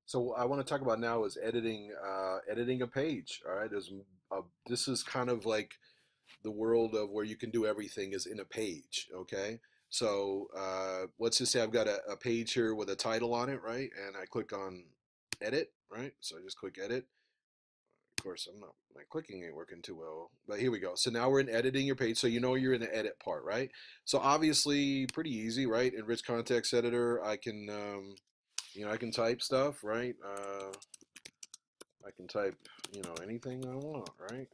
So I want to talk about now is editing a page. All right, this is kind of like the world of where you can do everything is in a page. Okay, so let's just say I've got a page here with a title on it, right? And I click on edit, right? So I just click edit. Of course, my clicking ain't working too well, but here we go. So now we're in editing your page, so you know you're in the edit part, right? So obviously, pretty easy, right? In Rich Context Editor, I can I can type stuff, right? I can type, anything I want, right?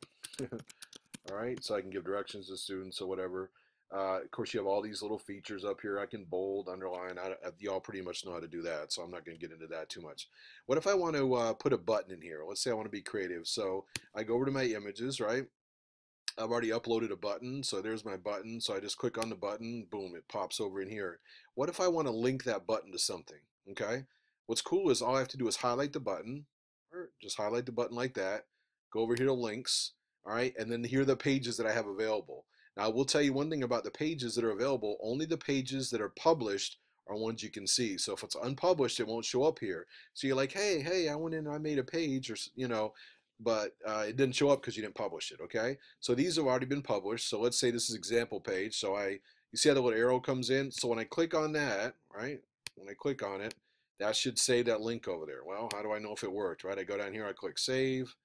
All right, so I can give directions to students or whatever. Of course, you have all these little features up here. I can bold, underline. Y'all pretty much know how to do that, so I'm not going to get into that too much. What if I want to put a button in here? Let's say I want to be creative. So I go over to my images, right? I've already uploaded a button, so there's my button. So I just click on the button, boom, it pops over in here. What if I want to link that button to something? Okay. What's cool is all I have to do is highlight the button, or just highlight the button like that. Go over here to links, all right, and then here are the pages that I have available. Now I will tell you one thing about the pages that are available. Only the pages that are published are ones you can see. So if it's unpublished, it won't show up here. So you're like, hey, I went in, I made a page, or but it didn't show up because you didn't publish it. Okay, so these have already been published. So let's say this is example page. So you see how the little arrow comes in. So when I click on that, right? When I click on it, that should save that link over there. Well, how do I know if it worked? Right? I go down here, I click save,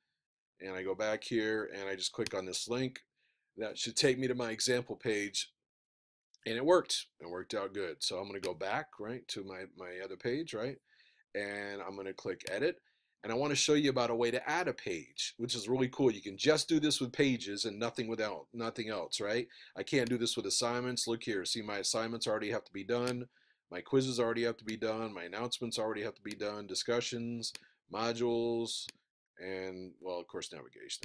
and I go back here, and I just click on this link. That should take me to my example page, and it worked. It worked out good. So I'm going to go back right to my other page, right? And I'm going to click edit. And I want to show you about a way to add a page, which is really cool. You can just do this with pages and nothing else, right? I can't do this with assignments. Look here, see my assignments already have to be done. My quizzes already have to be done. My announcements already have to be done. Discussions, modules, and well, of course, navigation.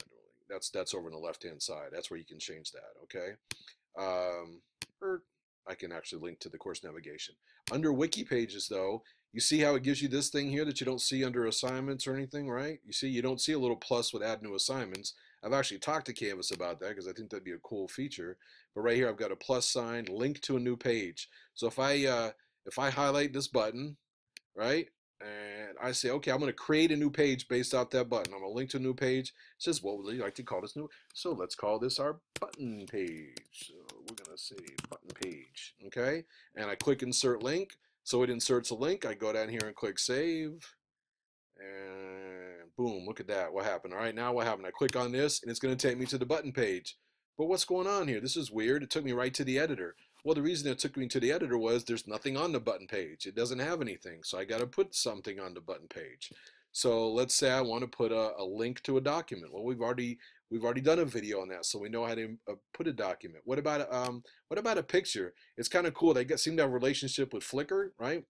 That's over on the left-hand side. That's where you can change that, okay? Or I can actually link to the course navigation. Under wiki pages though, you see how it gives you this thing here that you don't see under assignments or anything, right? You see, you don't see a little plus with add new assignments. I've actually talked to Canvas about that because I think that'd be a cool feature. But right here, I've got a plus sign, link to a new page. So if I highlight this button, right, and I say, okay, I'm going to create a new page based off that button. I'm going to link to a new page. It says, what would you like to call this new? So let's call this our button page. So we're going to say button page, okay? And I click insert link. So it inserts a link. I go down here and click save. And boom, look at that. What happened? All right, now what happened? I click on this and it's going to take me to the button page. But what's going on here? This is weird. It took me right to the editor. Well, the reason it took me to the editor was there's nothing on the button page. It doesn't have anything. So I got to put something on the button page. So let's say I want to put a link to a document. Well, we've already done a video on that, so we know how to put a document. What about a picture? It's kind of cool. Seem to have a relationship with Flickr, right?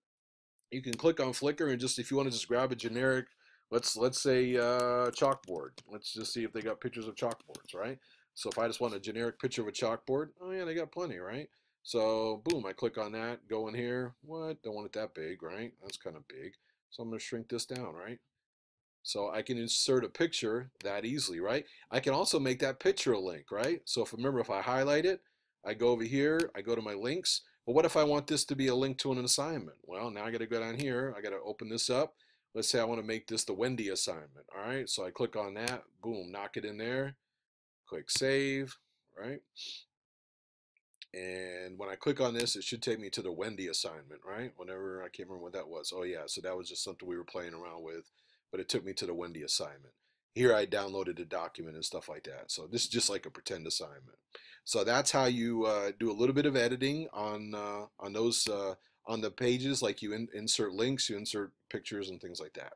You can click on Flickr and just if you want to just grab a generic, let's say chalkboard. Let's just see if they got pictures of chalkboards, right? So if I just want a generic picture of a chalkboard, oh yeah, they got plenty, right? So boom, I click on that, go in here. What? Don't want it that big, right? That's kind of big. So I'm gonna shrink this down, right? So I can insert a picture that easily, right? I can also make that picture a link, right? So if I highlight it, I go over here, I go to my links. But what if I want this to be a link to an assignment? Well, now I got to go down here. I got to open this up. Let's say I want to make this the Wendy assignment. All right, so I click on that. Boom, knock it in there. Click save, right? And when I click on this, it should take me to the Wendy assignment, right? Whenever, I can't remember what that was. Oh yeah, so that was just something we were playing around with, but it took me to the Wendy assignment. Here I downloaded a document and stuff like that. So this is just like a pretend assignment. So that's how you do a little bit of editing on those on the pages. Like you insert links, you insert pictures and things like that.